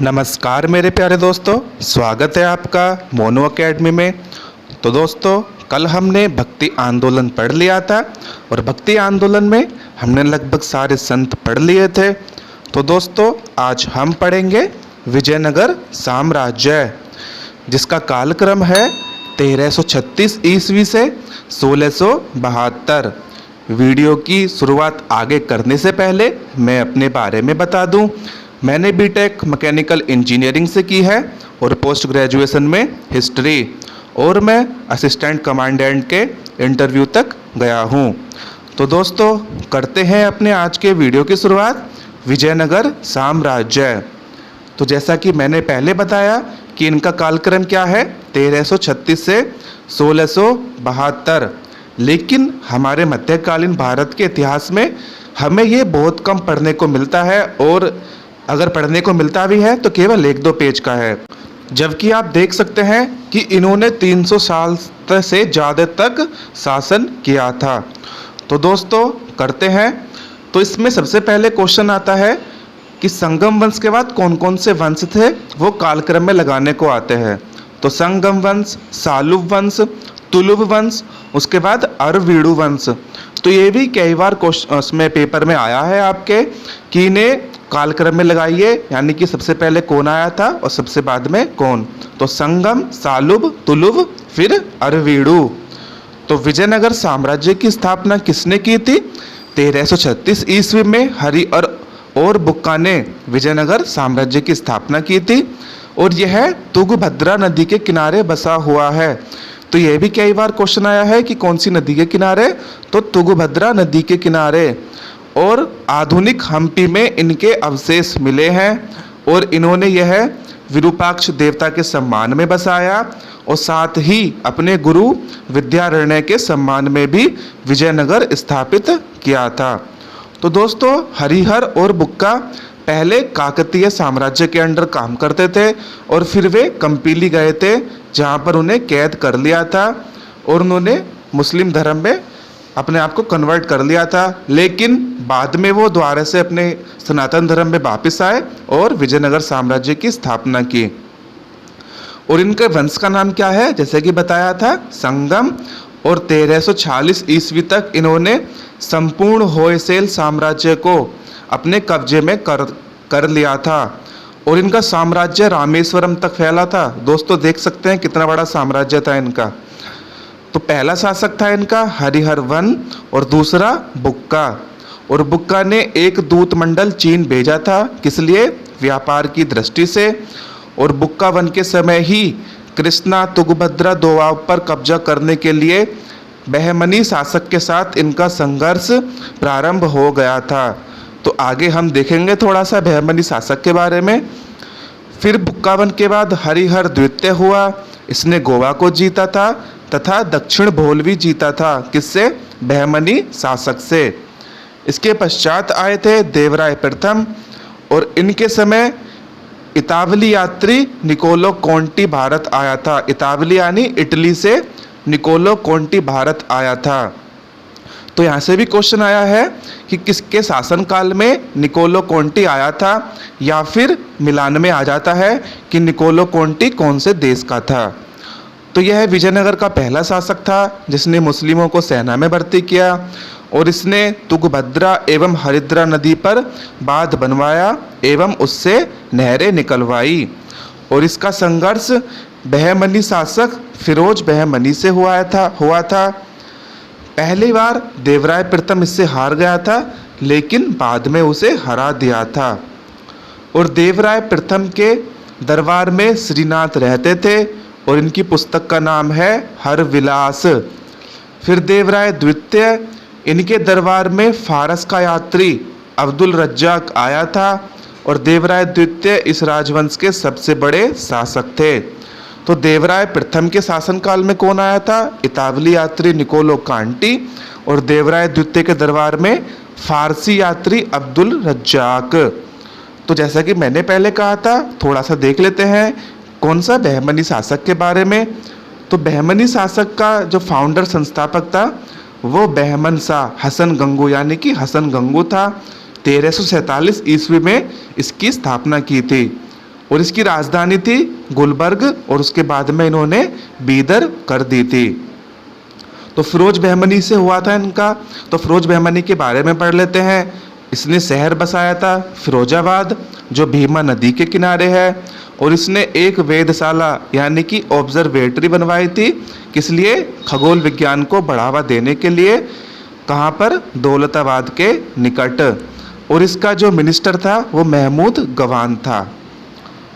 नमस्कार मेरे प्यारे दोस्तों, स्वागत है आपका मोनो एकेडमी में। तो दोस्तों, कल हमने भक्ति आंदोलन पढ़ लिया था और भक्ति आंदोलन में हमने लगभग सारे संत पढ़ लिए थे। तो दोस्तों, आज हम पढ़ेंगे विजयनगर साम्राज्य, जिसका कालक्रम है 1336 ईस्वी से 1672। वीडियो की शुरुआत आगे करने से पहले मैं अपने बारे में बता दूं। मैंने बीटेक मैकेनिकल इंजीनियरिंग से की है और पोस्ट ग्रेजुएशन में हिस्ट्री, और मैं असिस्टेंट कमांडेंट के इंटरव्यू तक गया हूं। तो दोस्तों, करते हैं अपने आज के वीडियो की शुरुआत विजयनगर साम्राज्य। तो जैसा कि मैंने पहले बताया कि इनका कालक्रम क्या है 1336 से 1672, लेकिन हमारे मध्यकालीन भारत के इतिहास में हमें ये बहुत कम पढ़ने को मिलता है, और अगर पढ़ने को मिलता भी है तो केवल 1-2 पेज का है। जबकि आप देख सकते हैं कि इन्होंने 300 साल से ज़्यादा तक शासन किया था। तो दोस्तों, करते हैं। तो इसमें सबसे पहले क्वेश्चन आता है कि संगम वंश के बाद कौन कौन से वंश थे वो कालक्रम में लगाने को आते हैं। तो संगम वंश, सालुव वंश, तुलुव वंश, उसके बाद अरवीडु वंश। तो ये भी कई बार उसमें पेपर में आया है आपके कि इन्हें कालक्रम में लगाइए, यानी कि सबसे पहले कौन आया था और सबसे बाद में कौन। तो संगम, सालुव, तुलुव, फिर अरवीडु। तो विजयनगर साम्राज्य की स्थापना किसने की थी? 1336 ईस्वी में हरिहर और बुक्का ने विजयनगर साम्राज्य की स्थापना की थी, और यह तुंगभद्रा नदी के किनारे बसा हुआ है। तो यह भी कई बार क्वेश्चन आया है कि कौन सी नदी के किनारे, तो तुंगभद्रा नदी के किनारे। और आधुनिक हम्पी में इनके अवशेष मिले हैं, और इन्होंने यह विरूपाक्ष देवता के सम्मान में बसाया, और साथ ही अपने गुरु विद्यारण्य के सम्मान में भी विजयनगर स्थापित किया था। तो दोस्तों, हरिहर और बुक्का पहले काकतीय साम्राज्य के अंडर काम करते थे, और फिर वे कंपीली गए थे जहाँ पर उन्हें कैद कर लिया था, और उन्होंने मुस्लिम धर्म में अपने आप को कन्वर्ट कर लिया था। लेकिन बाद में वो दोबारा से अपने सनातन धर्म में वापस आए और विजयनगर साम्राज्य की स्थापना की। और इनके वंश का नाम क्या है? जैसे कि बताया था, संगम। और 1346 ईस्वी तक इन्होंने संपूर्ण होयसेल साम्राज्य को अपने कब्जे में कर लिया था, और इनका साम्राज्य रामेश्वरम तक फैला था। दोस्तों, देख सकते हैं कितना बड़ा साम्राज्य था इनका। तो पहला शासक था इनका हरिहर वन, और दूसरा बुक्का। और बुक्का ने एक दूत मंडल चीन भेजा था, किस लिए? व्यापार की दृष्टि से। और बुक्का वन के समय ही कृष्णा तुंगभद्रा दोआब पर कब्जा करने के लिए बहमनी शासक के साथ इनका संघर्ष प्रारंभ हो गया था। तो आगे हम देखेंगे थोड़ा सा बहमनी शासक के बारे में। फिर बुक्का वन के बाद हरिहर द्वितीय हुआ, इसने गोवा को जीता था तथा दक्षिण भोल भी जीता था। किससे? बहमनी शासक से। इसके पश्चात आए थे देवराय प्रथम, और इनके समय इतावली यात्री निकोलो कोंटी भारत आया था। इतावली यानी इटली से निकोलो कोंटी भारत आया था। तो यहाँ से भी क्वेश्चन आया है कि किसके शासनकाल में निकोलो कोंटी आया था, या फिर मिलान में आ जाता है कि निकोलो कोंटी कौन से देश का था। तो यह विजयनगर का पहला शासक था जिसने मुस्लिमों को सेना में भर्ती किया, और इसने तुंगभद्रा एवं हरिद्रा नदी पर बांध बनवाया एवं उससे नहरें निकलवाई। और इसका संघर्ष बहमनी शासक फिरोज बहमनी से हुआ था। पहली बार देवराय प्रथम इससे हार गया था, लेकिन बाद में उसे हरा दिया था। और देवराय प्रथम के दरबार में श्रीनाथ रहते थे, और इनकी पुस्तक का नाम है हरविलास। फिर देवराय द्वितीय, इनके दरबार में फारस का यात्री अब्दुल रज्जाक आया था, और देवराय द्वितीय इस राजवंश के सबसे बड़े शासक थे। तो देवराय प्रथम के शासनकाल में कौन आया था? इतावली यात्री निकोलो कांटी, और देवराय द्वितीय के दरबार में फारसी यात्री अब्दुल रज्जाक। तो जैसा कि मैंने पहले कहा था, थोड़ा सा देख लेते हैं कौन सा? बहमनी शासक के बारे में। तो बहमनी शासक का जो फाउंडर संस्थापक था वो बहमन शाह हसन गंगू, यानी कि हसन गंगू था। 1347 ईस्वी में इसकी स्थापना की थी। और इसकी राजधानी थी गुलबर्ग और उसके बाद में इन्होंने बीदर कर दी थी। तो फिरोज बहमनी से हुआ था इनका। तो फिरोज बहमनी के बारे में पढ़ लेते हैं। इसने शहर बसाया था फिरोजाबाद जो भीमा नदी के किनारे है, और इसने एक वेधशाला यानी कि ऑब्जर्वेटरी बनवाई थी। किस लिए? खगोल विज्ञान को बढ़ावा देने के लिए। कहाँ पर? दौलताबाद के निकट। और इसका जो मिनिस्टर था वो महमूद गवान था।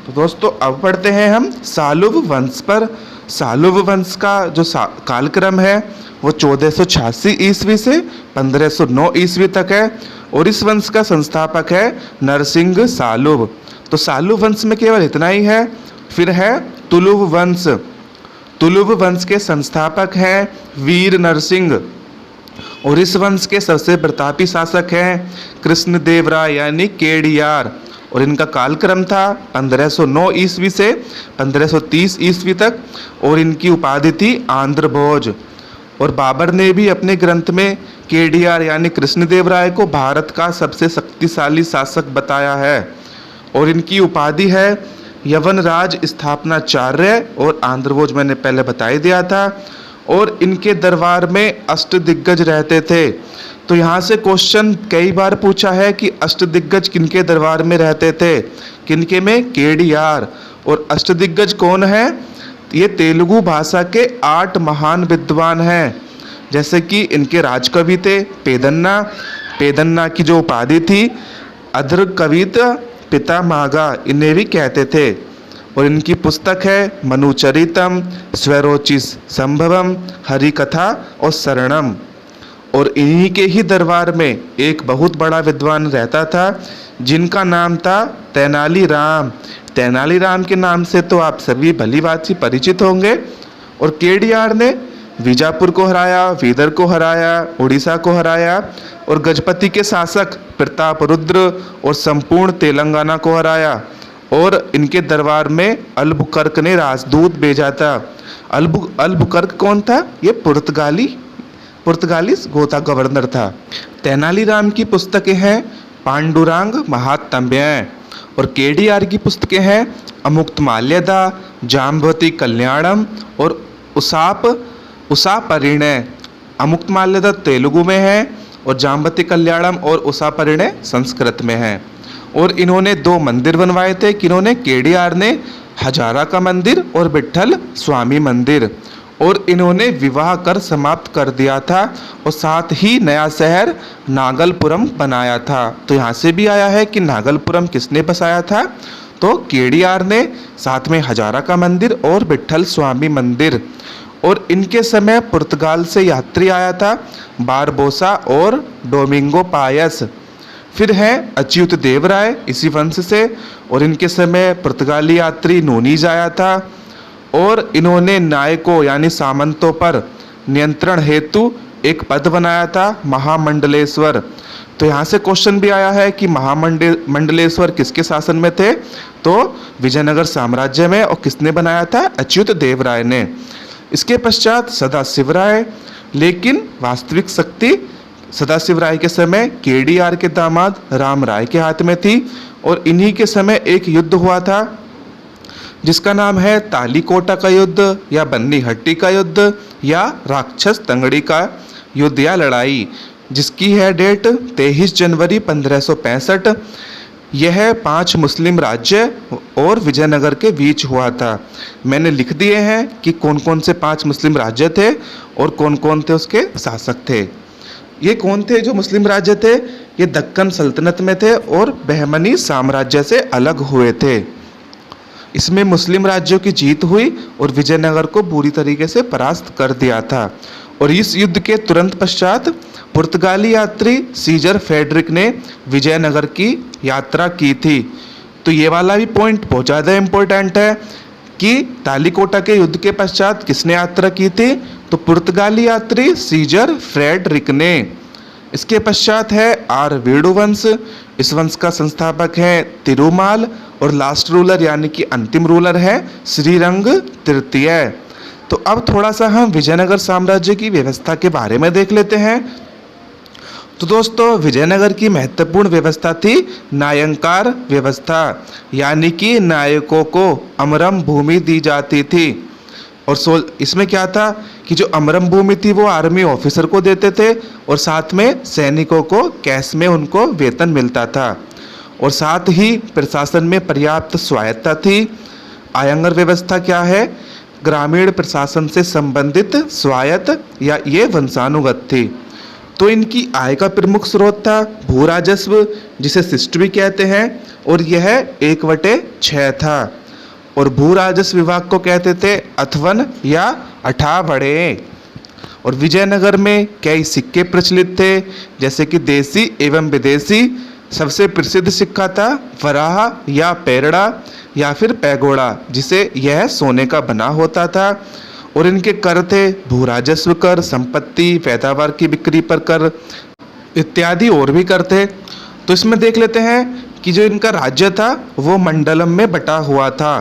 तो दोस्तों अब पढ़ते हैं हम सालुव वंश पर। सालुव वंश का जो कालक्रम है वो 1486 ईस्वी से 1509 ईस्वी तक है, और इस वंश का संस्थापक है नरसिंह सालुव। तो सालुव वंश में केवल इतना ही है। फिर है तुलुव वंश। तुलुव वंश के संस्थापक हैं वीर नरसिंह, और इस वंश के सबसे प्रतापी शासक हैं कृष्णदेवराय यानी केडियार, और इनका कालक्रम था 1509 ईस्वी से 1530 ईस्वी तक, और इनकी उपाधि थी आंध्र भोज। और बाबर ने भी अपने ग्रंथ में केडियार यानी कृष्णदेवराय को भारत का सबसे शक्तिशाली शासक बताया है, और इनकी उपाधि है यवनराज स्थापनाचार्य, और आंध्र भोज मैंने पहले बता ही दिया था। और इनके दरबार में अष्टदिग्गज रहते थे। तो यहाँ से क्वेश्चन कई बार पूछा है कि अष्टदिग्गज किनके दरबार में रहते थे? किनके में? केडियार। और अष्टदिग्गज कौन है? ये तेलुगु भाषा के 8 महान विद्वान हैं। जैसे कि इनके राजकवि थे पेदन्ना। पेदन्ना की जो उपाधि थी अध्र कवित पितामह, इन्हें भी कहते थे। और इनकी पुस्तक है मनुचरितम, स्वरोचिस संभवम, हरिकथा और शरणम। और इन्हीं के ही दरबार में एक बहुत बड़ा विद्वान रहता था जिनका नाम था तेनाली राम। तेनाली राम के नाम से तो आप सभी भली भांति परिचित होंगे। और केडियार ने बीजापुर को हराया, बीदर को हराया, उड़ीसा को हराया, और गजपति के शासक प्रतापरुद्र और संपूर्ण तेलंगाना को हराया। और इनके दरबार में अल्बुकर्क ने राजदूत भेजा था। अल्बुकर्क कौन था? ये पुर्तगाली गोता गवर्नर था। तेनालीराम की पुस्तकें हैं पांडुरंग महात्म्य, और केडियार की पुस्तकें हैं अमुक्तमाल्यदा, जाम्बवती कल्याणम और उषापरिणय। अमुक्तमाल्यदा तेलुगु में है और जाम्बवती कल्याणम और उषापरिणय संस्कृत में है। और इन्होंने 2 मंदिर बनवाए थे। किन्होंने? केडियार ने हजारा का मंदिर और विट्ठल स्वामी मंदिर। और इन्होंने विवाह कर समाप्त कर दिया था, और साथ ही नया शहर नागलपुरम बनाया था। तो यहाँ से भी आया है कि नागलपुरम किसने बसाया था? तो केडियार ने। साथ में हजारा का मंदिर और विट्ठल स्वामी मंदिर। और इनके समय पुर्तगाल से यात्री आया था बारबोसा और डोमिंगो पायस। फिर है अच्युत देवराय इसी वंश से, और इनके समय पुर्तगाली यात्री नूनीज आया था, और इन्होंने नायकों यानी सामंतों पर नियंत्रण हेतु एक पद बनाया था महामंडलेश्वर। तो यहाँ से क्वेश्चन भी आया है कि महामंडलेश्वर किसके शासन में थे? तो विजयनगर साम्राज्य में। और किसने बनाया था? अच्युत देवराय ने। इसके पश्चात सदाशिवराय, लेकिन वास्तविक शक्ति सदाशिवराय के समय केडियार के दामाद राम राय के हाथ में थी। और इन्हीं के समय एक युद्ध हुआ था जिसका नाम है तालीकोटा का युद्ध, या बन्नी हट्टी का युद्ध, या राक्षस तंगड़ी का युद्ध या लड़ाई, जिसकी है डेट 23 जनवरी 1565। यह 5 मुस्लिम राज्य और विजयनगर के बीच हुआ था। मैंने लिख दिए हैं कि कौन कौन से 5 मुस्लिम राज्य थे और कौन कौन थे उसके शासक थे। ये कौन थे जो मुस्लिम राज्य थे? ये दक्कन सल्तनत में थे और बहमनी साम्राज्य से अलग हुए थे। इसमें मुस्लिम राज्यों की जीत हुई और विजयनगर को बुरी तरीके से परास्त कर दिया था। और इस युद्ध के तुरंत पश्चात पुर्तगाली यात्री सीजर फेडरिक ने विजयनगर की यात्रा की थी। तो ये वाला भी पॉइंट बहुत ज़्यादा इम्पोर्टेंट है कि तालीकोटा के युद्ध के पश्चात किसने यात्रा की थी? तो पुर्तगाली यात्री सीजर फ्रेडरिक ने। इसके पश्चात है आर वेणु वंश। इस वंश का संस्थापक है तिरुमाल, और लास्ट रूलर यानी कि अंतिम रूलर है श्रीरंग तृतीय। तो अब थोड़ा सा हम विजयनगर साम्राज्य की व्यवस्था के बारे में देख लेते हैं। तो दोस्तों विजयनगर की महत्वपूर्ण व्यवस्था थी नायंकार व्यवस्था, यानी कि नायकों को अमरम भूमि दी जाती थी। और इसमें क्या था कि जो अमरम भूमि थी वो आर्मी ऑफिसर को देते थे और साथ में सैनिकों को कैश में उनको वेतन मिलता था। और साथ ही प्रशासन में पर्याप्त स्वायत्ता थी। आयंगर व्यवस्था क्या है? ग्रामीण प्रशासन से संबंधित स्वायत्त या ये वंशानुगत थी। तो इनकी आय का प्रमुख स्रोत था भू राजस्व, जिसे शिष्ट भी कहते हैं, और यह 1/6 था। और भू राजस्व विभाग को कहते थे अथवन या अठावड़े। और विजयनगर में कई सिक्के प्रचलित थे, जैसे कि देसी एवं विदेशी। सबसे प्रसिद्ध सिक्का था वराह या पेरड़ा या फिर पैगोड़ा, जिसे यह सोने का बना होता था। और इनके कर थे भू राजस्व कर, संपत्ति पैदावार की बिक्री पर कर इत्यादि और भी कर थे। तो इसमें देख लेते हैं कि जो इनका राज्य था वो मंडलम में बटा हुआ था।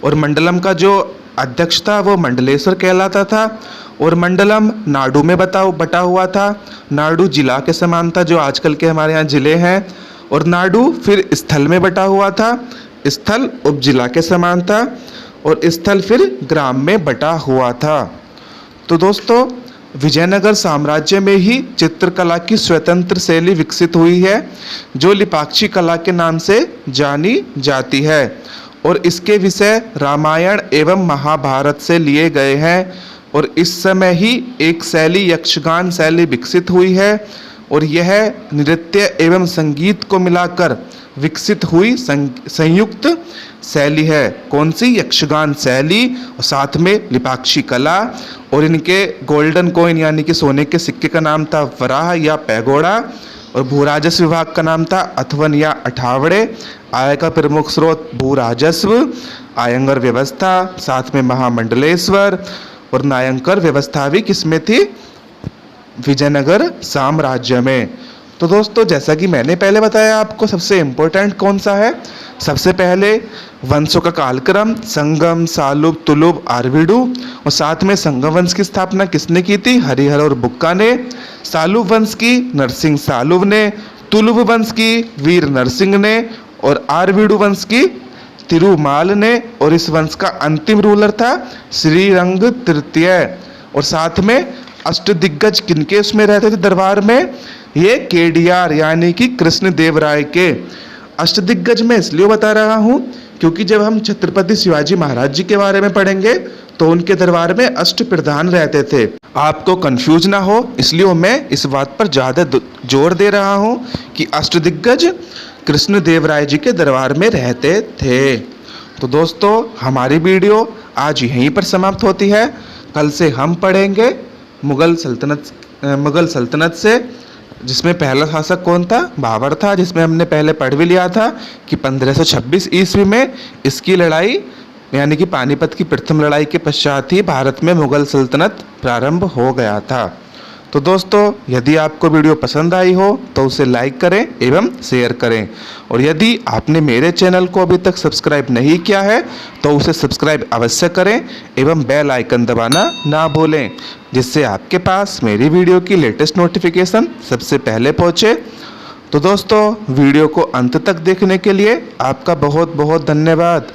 और मंडलम का जो अध्यक्ष था वो मंडलेश्वर कहलाता था। और मंडलम नाडु में बटा हुआ था। नाडु जिला के समान था, जो आजकल के हमारे यहाँ जिले हैं। और नाडु फिर स्थल में बटा हुआ था। स्थल उपजिला के समान था और स्थल फिर ग्राम में बटा हुआ था। तो दोस्तों विजयनगर साम्राज्य में ही चित्रकला की स्वतंत्र शैली विकसित हुई है, जो लिपाक्षी कला के नाम से जानी जाती है। और इसके विषय रामायण एवं महाभारत से लिए गए हैं। और इस समय ही एक शैली यक्षगान शैली विकसित हुई है। और यह नृत्य एवं संगीत को मिलाकर विकसित हुई संयुक्त शैली है। कौन सी? यक्षगान शैली, और साथ में लिपाक्षी कला। और इनके गोल्डन कॉइन यानी कि सोने के सिक्के का नाम था वराह या पैगोड़ा। और भू राजस्व विभाग का नाम था अथवन या अठावड़े। आय का प्रमुख स्रोत भू राजस्व, आयंगर व्यवस्था, साथ में महामंडलेश्वर। और नायंकर व्यवस्था भी किसमें थी? विजयनगर साम्राज्य में। तो दोस्तों जैसा कि मैंने पहले बताया आपको, सबसे इम्पोर्टेंट कौन सा है? सबसे पहले वंशों का कालक्रम, संगम, सालुब, तुलुब, आरविडु। और साथ में संगम वंश की स्थापना किसने की थी? हरिहर और बुक्का ने। सालुब वंश की नरसिंह सालुब ने। तुलुब वंश की वीर नरसिंह ने। और आरविडु वंश की तिरुमाल ने। और इस वंश का अंतिम रूलर था श्रीरंग तृतीय। और साथ में अष्टदिग्गज किनके उसमें रहते थे दरबार में? ये केडियार यानी कि कृष्ण देव राय के। अष्टदिग्गज मैं इसलिए बता रहा हूँ क्योंकि जब हम छत्रपति शिवाजी महाराज जी के बारे में पढ़ेंगे तो उनके दरबार में अष्ट प्रधान रहते थे। आपको कंफ्यूज ना हो इसलिए मैं इस बात पर ज़्यादा जोर दे रहा हूँ कि अष्टदिग्गज कृष्ण देव राय जी के दरबार में रहते थे। तो दोस्तों हमारी वीडियो आज यहीं पर समाप्त होती है। कल से हम पढ़ेंगे मुगल सल्तनत से, जिसमें पहला शासक कौन था? बाबर था, जिसमें हमने पहले पढ़ भी लिया था कि 1526 ईस्वी में इसकी लड़ाई यानी कि पानीपत की प्रथम लड़ाई के पश्चात ही भारत में मुगल सल्तनत प्रारंभ हो गया था। तो दोस्तों यदि आपको वीडियो पसंद आई हो तो उसे लाइक करें एवं शेयर करें। और यदि आपने मेरे चैनल को अभी तक सब्सक्राइब नहीं किया है तो उसे सब्सक्राइब अवश्य करें एवं बेल आइकन दबाना ना भूलें, जिससे आपके पास मेरी वीडियो की लेटेस्ट नोटिफिकेशन सबसे पहले पहुंचे। तो दोस्तों वीडियो को अंत तक देखने के लिए आपका बहुत बहुत धन्यवाद।